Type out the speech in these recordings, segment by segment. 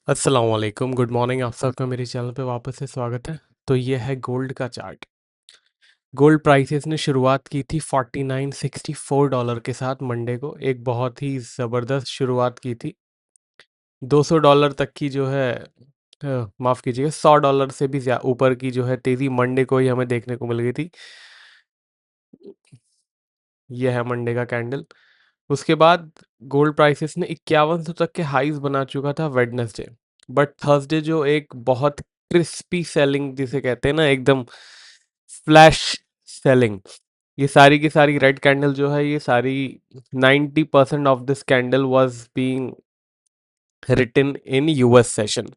अस्सलाम वालेकुम, good morning. आप सबका मेरे चैनल पे वापस से स्वागत है। तो ये है गोल्ड का चार्ट। गोल्ड प्राइसेस ने शुरुआत की थी $49.64 के साथ मंडे को। एक बहुत ही ज़बरदस्त शुरुआत की थी। $200 तक की जो है माफ़ कीजिएगा, $100 से भी ऊपर की जो है तेज़ी मंडे को ही हमें देखने को मिल गई थी। ये है मंडे का कैंडल। उसके बाद गोल्ड प्राइसेस ने 5100 तक के हाईज बना चुका था वेडनेसडे। बट थर्सडे जो एक बहुत क्रिस्पी सेलिंग जिसे कहते हैं ना, एकदम फ्लैश सेलिंग, ये सारी की सारी रेड कैंडल जो है, ये सारी 90% of this candle was being written in US session.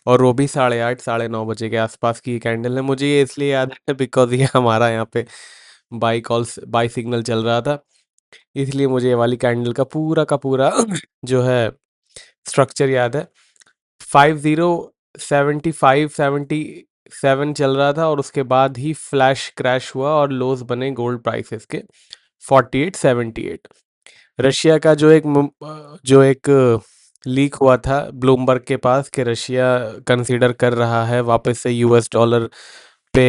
और वो भी 8:30 9:30 के आसपास की कैंडल है। मुझे ये इसलिए याद है बिकॉज ये हमारा यहाँ पे बाई सिग्नल चल रहा था, इसलिए मुझे ये वाली कैंडल का पूरा जो है स्ट्रक्चर याद है। 50 75 77 चल रहा था और उसके बाद ही फ्लैश क्रैश हुआ और लोज बने गोल्ड प्राइसेस के 48 78। रशिया का जो एक लीक हुआ था ब्लूमबर्ग के पास कि रशिया कंसीडर कर रहा है वापस से यूएस डॉलर पे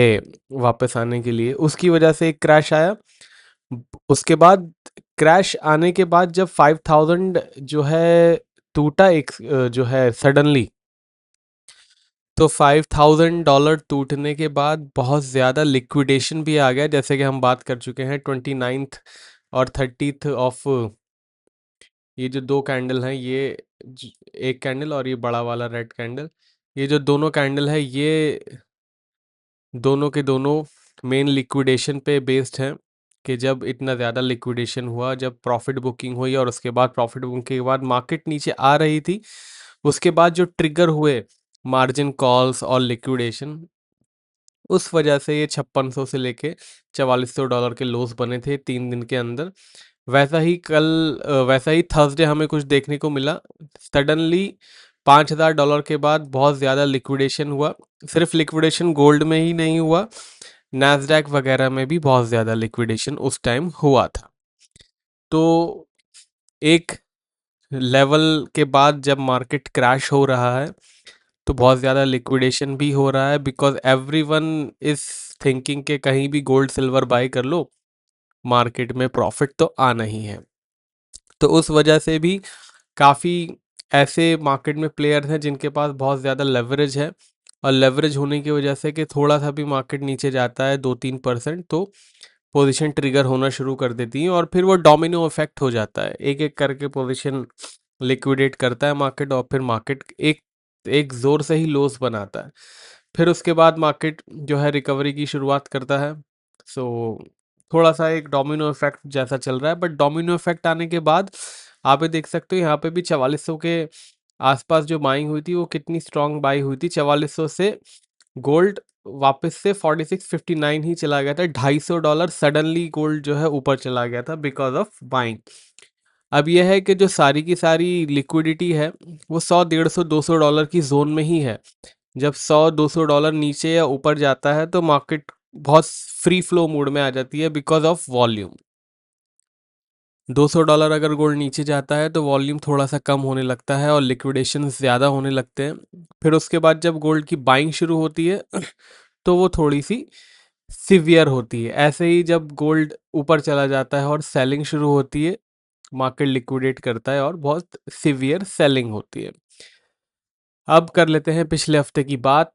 वापस आने के लिए, उसकी वजह से एक क्रैश आया। उसके बाद क्रैश आने के बाद जब 5000 जो है टूटा जो है सडनली, तो $5000 टूटने के बाद बहुत ज़्यादा लिक्विडेशन भी आ गया, जैसे कि हम बात कर चुके हैं 29th और 30th ऑफ। ये जो दो कैंडल हैं, एक कैंडल और ये बड़ा वाला रेड कैंडल, ये जो दोनों कैंडल है, ये दोनों के दोनों मेन लिक्विडेशन पे बेस्ड हैं। कि जब इतना ज़्यादा लिक्विडेशन हुआ, जब प्रॉफिट बुकिंग हुई और उसके बाद प्रॉफिट बुकिंग के बाद मार्केट नीचे आ रही थी, उसके बाद जो ट्रिगर हुए मार्जिन कॉल्स और लिक्विडेशन, उस वजह से ये 5600 से लेके $4400 के लोस बने थे 3 दिन के अंदर। वैसा ही थर्सडे हमें कुछ देखने को मिला। सडनली $5000 के बाद बहुत ज़्यादा लिक्विडेशन हुआ। सिर्फ लिक्विडेशन गोल्ड में ही नहीं हुआ, नैस्डैक वगैरह में भी बहुत ज़्यादा लिक्विडेशन उस टाइम हुआ था। तो एक लेवल के बाद जब मार्केट क्रैश हो रहा है, तो बहुत ज़्यादा लिक्विडेशन भी हो रहा है, बिकॉज एवरीवन इज थिंकिंग कि कहीं भी गोल्ड सिल्वर बाय कर लो, मार्केट में प्रॉफिट तो आना ही है। तो उस वजह से भी काफ़ी ऐसे मार्केट में प्लेयर्स हैं जिनके पास बहुत ज़्यादा लेवरेज है, और लेवरेज होने की वजह से कि थोड़ा सा भी मार्केट नीचे जाता है 2-3%, तो पोजीशन ट्रिगर होना शुरू कर देती हैं और फिर वो डोमिनो इफेक्ट हो जाता है, एक एक करके पोजीशन लिक्विडेट करता है मार्केट, और फिर मार्केट एक एक ज़ोर से ही लॉस बनाता है। फिर उसके बाद मार्केट जो है रिकवरी की शुरुआत करता है। सो थोड़ा सा एक डोमिनो इफेक्ट जैसा चल रहा है, बट डोमिनो इफेक्ट आने के बाद आप ये देख सकते हो यहाँ पे भी 4400 के आसपास जो बाइंग हुई थी, वो कितनी स्ट्रांग बाई हुई थी। 4400 से गोल्ड वापस से 4659 ही चला गया था। $250 सडनली गोल्ड जो है ऊपर चला गया था बिकॉज ऑफ बाइंग। अब यह है कि जो सारी की सारी लिक्विडिटी है, वो 100 150 200 डॉलर की जोन में ही है। जब 100 200 डॉलर नीचे या ऊपर जाता है, तो मार्केट बहुत फ्री फ्लो मूड में आ जाती है बिकॉज ऑफ वॉल्यूम। $200 अगर गोल्ड नीचे जाता है, तो वॉल्यूम थोड़ा सा कम होने लगता है और लिक्विडेशन ज़्यादा होने लगते हैं। फिर उसके बाद जब गोल्ड की बाइंग शुरू होती है तो वो थोड़ी सी सिवियर होती है। ऐसे ही जब गोल्ड ऊपर चला जाता है और सेलिंग शुरू होती है, मार्केट लिक्विडेट करता है और बहुत सिवियर सेलिंग होती है। अब कर लेते हैं पिछले हफ्ते की बात।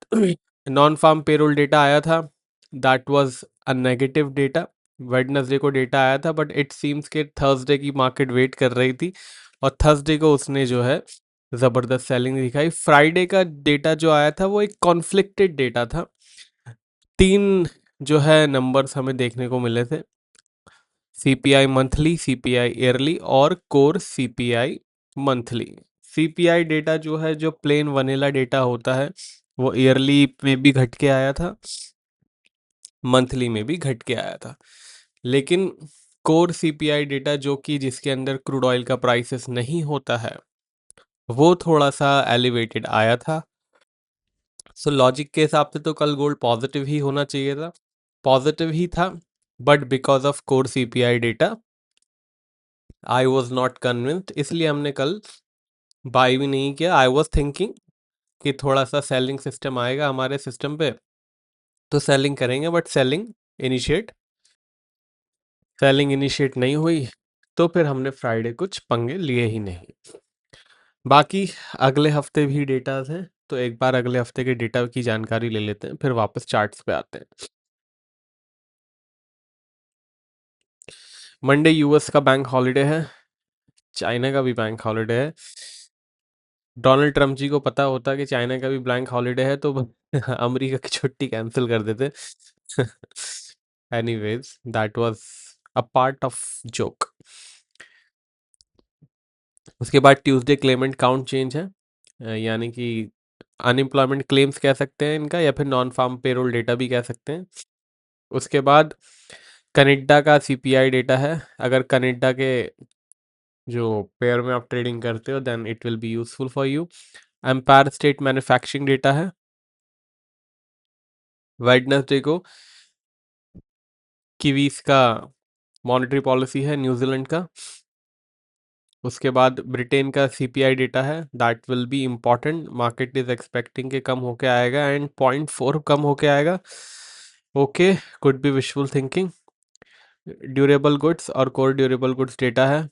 नॉन फार्म पेरोल डेटा आया था, that was a negative data. Wednesday को डेटा आया था, बट इट सीम्स के थर्सडे की मार्केट वेट कर रही थी और थर्सडे को उसने जो है ज़बरदस्त सेलिंग दिखाई। फ्राइडे का डेटा जो आया था, वो एक कॉन्फ्लिक्टेड डेटा था। 3 जो है नंबर्स हमें देखने को मिले थे, सीपीआई मंथली, सीपीआई ईयरली और core CPI monthly. CPI data जो है, जो प्लेन वनीला डेटा होता है, वो ईयरली में भी घट के आया था, मंथली में भी घट के आया था। लेकिन कोर सीपीआई डेटा, जो कि जिसके अंदर क्रूड ऑयल का प्राइसेस नहीं होता है, वो थोड़ा सा एलिवेटेड आया था। सो लॉजिक के हिसाब से तो कल गोल्ड पॉजिटिव ही होना चाहिए था, पॉजिटिव ही था, but because of core CPI data I was not convinced, इसलिए हमने कल बाई भी नहीं किया। आई वॉज थिंकिंग कि थोड़ा-सा सेलिंग सिस्टम आएगा हमारे सिस्टम पे, तो सेलिंग करेंगे, बट सेलिंग इनिशिएट नहीं हुई, तो फिर हमने फ्राइडे कुछ पंगे लिए ही नहीं। बाकी अगले हफ्ते भी डेटाज़ हैं, तो एक बार अगले हफ्ते के डेटा की जानकारी ले लेते हैं, फिर वापस चार्ट्स पे आते हैं। मंडे यूएस का बैंक हॉलिडे है, चाइना का भी बैंक हॉलिडे है। डोनाल्ड ट्रम्प जी को पता होता कि चाइना का भी बैंक हॉलिडे है, तो अमेरिका की छुट्टी कैंसिल कर देते। Anyways, that was a part of joke. उसके बाद ट्यूसडे क्लेमेंट काउंट चेंज है, यानी कि अनएम्प्लॉयमेंट क्लेम्स कह सकते हैं इनका, या फिर नॉन फार्म पेरोल डेटा भी कह सकते हैं। उसके बाद कनाडा का सीपीआई डेटा है। अगर कनाडा के जो पेयर में आप ट्रेडिंग करते हो, then it will be useful for you. Empire state manufacturing data है वेडनेसडे को। किवीज का मॉनेटरी पॉलिसी है न्यूजीलैंड का। उसके बाद ब्रिटेन का सीपीआई डेटा है, that will be important. Market is expecting के कम होके आएगा, एंड 0.4 कम होके आएगा। Okay, could be wishful thinking. Durable goods और कोर ड्यूरेबल गुड्स डेटा है।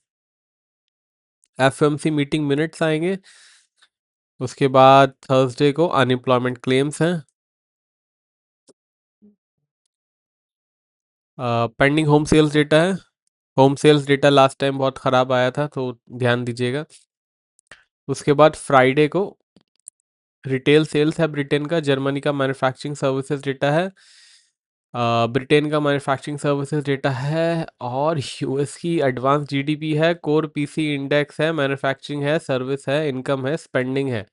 एफएमसी मीटिंग मिनट्स आएंगे। उसके बाद थर्सडे को अनएम्प्लॉयमेंट क्लेम्स हैं। पेंडिंग होम सेल्स डेटा है। Home sales data last time बहुत ख़राब आया था, तो ध्यान दीजिएगा। उसके बाद फ्राइडे को रिटेल सेल्स है ब्रिटेन का। जर्मनी का मैन्युफैक्चरिंग सर्विसेज डेटा है। ब्रिटेन का मैन्युफैक्चरिंग सर्विसेज डेटा है, और यूएस की एडवांस जीडीपी है। कोर पीसी इंडेक्स है, मैन्युफैक्चरिंग है, सर्विस है, इनकम है, स्पेंडिंग है।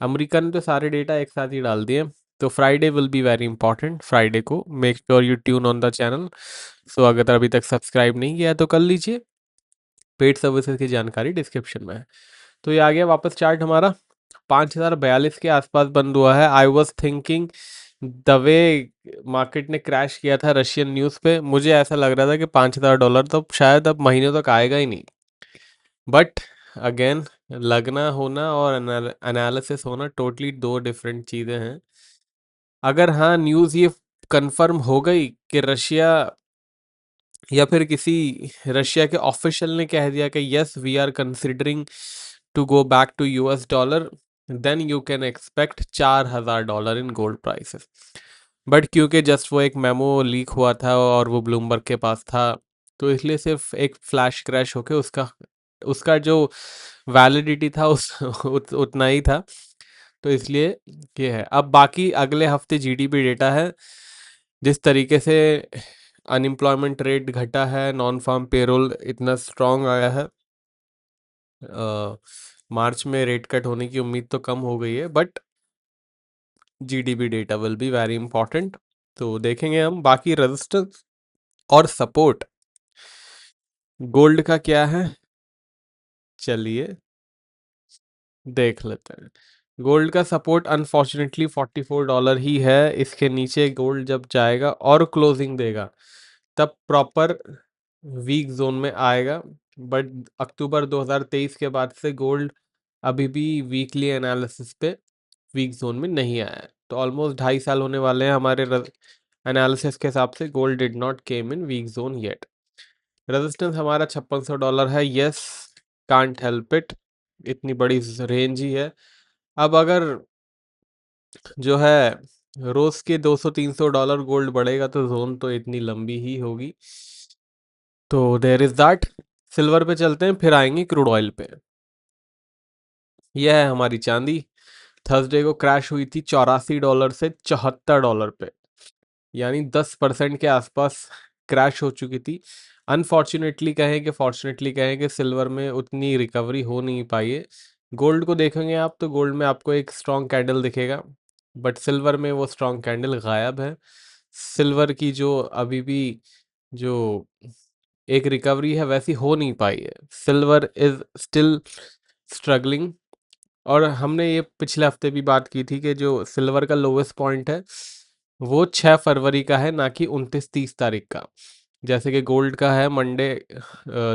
अमेरिका ने तो सारे डेटा एक साथ ही डाल दिए। तो Friday will be very important. Friday को make sure you tune on the channel. So अगर अभी तक सब्सक्राइब नहीं किया है तो कर लीजिए। पेड सर्विसेज की जानकारी डिस्क्रिप्शन में है। तो ये आ गया वापस चार्ट हमारा। 5042 के आसपास बंद हुआ है। I was thinking the way market ने क्रैश किया था रशियन न्यूज़ पे, मुझे ऐसा लग रहा था कि $5000 तो शायद अब महीनों तक आएगा ही नहीं। बट अगेन, लगना होना और एनालिसिस होना टोटली दो डिफरेंट चीज़ें हैं। अगर हाँ, न्यूज़ ये कंफर्म हो गई कि रशिया, या फिर किसी रशिया के ऑफिशियल ने कह दिया कि yes we are considering to go back to US dollar, then you can expect $4000 in gold prices. But क्योंकि जस्ट वो एक मेमो लीक हुआ था और वो ब्लूमबर्ग के पास था, तो इसलिए सिर्फ एक फ्लैश क्रैश होके उसका उसका जो वैलिडिटी था उतना ही था। तो इसलिए ये है। अब बाकी अगले हफ्ते जीडीपी डेटा है। जिस तरीके से अनएम्प्लॉयमेंट रेट घटा है, नॉन फार्म पेरोल इतना स्ट्रांग आया है, मार्च में रेट कट होने की उम्मीद तो कम हो गई है, but GDP data will be very important. तो देखेंगे हम। बाकी रेजिस्टेंस और सपोर्ट गोल्ड का क्या है, चलिए देख लेते हैं। गोल्ड का सपोर्ट अनफॉर्चुनेटली $44 ही है। इसके नीचे गोल्ड जब जाएगा और क्लोजिंग देगा, तब प्रॉपर वीक जोन में आएगा। बट अक्टूबर 2023 के बाद से गोल्ड अभी भी वीकली एनालिसिस पे वीक जोन में नहीं आया है। तो ऑलमोस्ट 2.5 साल होने वाले हैं हमारे एनालिसिस के हिसाब से। Gold did not came in week zone yet. Resistance हमारा $5600 है। यस, कांट हेल्प इट, इतनी बड़ी रेंज ही है। अब अगर जो है रोज के $200-300 गोल्ड बढ़ेगा, तो जोन तो इतनी लंबी ही होगी। तो देयर इज दैट। सिल्वर पे चलते हैं, फिर आएंगे क्रूड ऑयल पे। यह है हमारी चांदी। थर्सडे को क्रैश हुई थी $84 से $74 पे, यानी 10% के आसपास क्रैश हो चुकी थी। अनफॉर्चुनेटली कहें कि फॉर्चुनेटली कहें कि सिल्वर में उतनी रिकवरी हो नहीं पाई है। गोल्ड को देखेंगे आप, तो गोल्ड में आपको एक स्ट्रॉन्ग कैंडल दिखेगा, बट सिल्वर में वो स्ट्रॉन्ग कैंडल गायब है। सिल्वर की जो अभी भी जो एक रिकवरी है, वैसी हो नहीं पाई है। Silver is still struggling. और हमने ये पिछले हफ्ते भी बात की थी कि जो सिल्वर का लोवेस्ट पॉइंट है, वो 6 फरवरी का है, ना कि 29-30 तारीख का। जैसे कि गोल्ड का है मंडे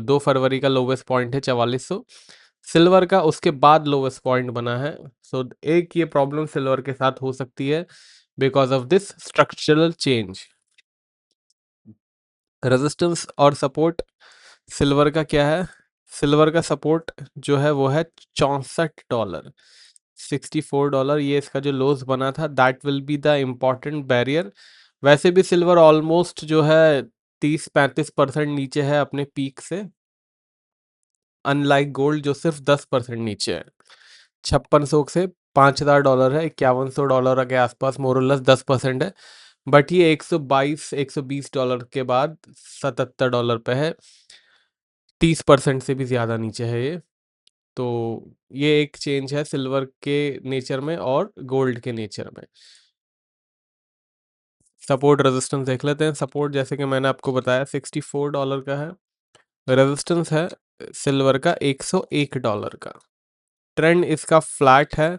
2 फरवरी का लोवेस्ट पॉइंट है 4400। सिल्वर का उसके बाद लोवेस्ट पॉइंट बना है। सो एक ये प्रॉब्लम सिल्वर के साथ हो सकती है because of this structural change. Resistance और सपोर्ट सिल्वर का क्या है? सिल्वर का सपोर्ट जो है वो है $64, $64। ये इसका जो लोज बना था, that will be the important barrier. वैसे भी सिल्वर ऑलमोस्ट जो है 30-35% नीचे है अपने पीक से, अनलाइक गोल्ड जो सिर्फ 10% नीचे है। 5600 से $5000 है, $5100 के आसपास मोरलेस 10% है। बट ये 122-120 के बाद $77 पे है, 30% से भी ज़्यादा नीचे है ये। तो ये एक चेंज है सिल्वर के नेचर में और गोल्ड के नेचर में। सपोर्ट रेजिस्टेंस देख लेते हैं। सपोर्ट जैसे कि मैंने आपको बताया $64 का है। रेजिस्टेंस है सिल्वर का $101 का। ट्रेंड इसका फ्लैट है,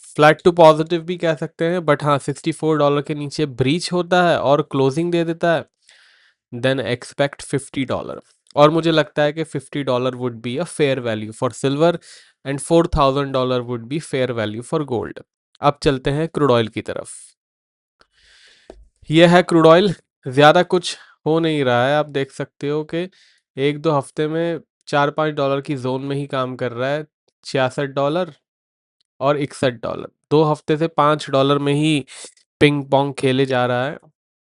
फ्लैट टू पॉजिटिव भी कह सकते हैं, बट हाँ $64 के नीचे ब्रीच होता है और क्लोजिंग दे देता है, देन एक्सपेक्ट $50। और मुझे लगता है कि $50 would be a fair value for silver and $4000 would be fair value for gold. अब चलते हैं क्रूड ऑयल की तरफ। यह है क्रूड ऑयल। ज़्यादा कुछ हो नहीं रहा है, आप देख सकते हो कि एक दो हफ्ते में $4-5 की जोन में ही काम कर रहा है। $66 और $61, 2 हफ्ते से $5 में ही पिंग पोंग खेले जा रहा है।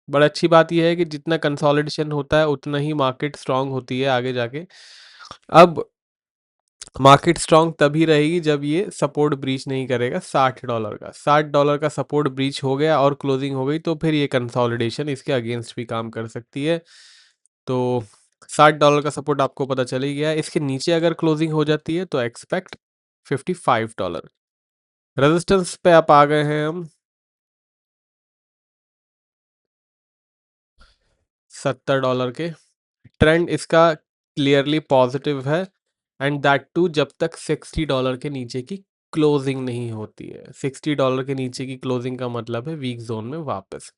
बड़ा अच्छी बात यह है कि जितना कंसोलिडेशन होता है उतना ही मार्केट स्ट्रांग होती है आगे जाके। अब मार्केट स्ट्रांग तभी रहेगी जब ये सपोर्ट ब्रीच नहीं करेगा $60 का। $60 का सपोर्ट ब्रीच हो गया और क्लोजिंग हो गई तो फिर ये कंसोलिडेशन इसके अगेंस्ट भी काम कर सकती है। तो $60 का सपोर्ट आपको पता चल ही गया। इसके नीचे अगर क्लोजिंग हो जाती है तो एक्सपेक्ट $55। रेजिस्टेंस पे आप आ गए हैं हम $70 के। ट्रेंड इसका क्लियरली पॉजिटिव है एंड दैट टू जब तक $60 के नीचे की क्लोजिंग नहीं होती है। $60 के नीचे की क्लोजिंग का मतलब है वीक जोन में वापस।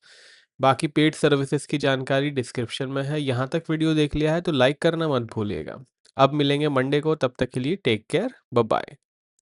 बाकी पेड सर्विसेज की जानकारी डिस्क्रिप्शन में है। यहाँ तक वीडियो देख लिया है तो लाइक करना मत भूलिएगा। अब मिलेंगे मंडे को, तब तक के लिए टेक केयर, बाय बाय।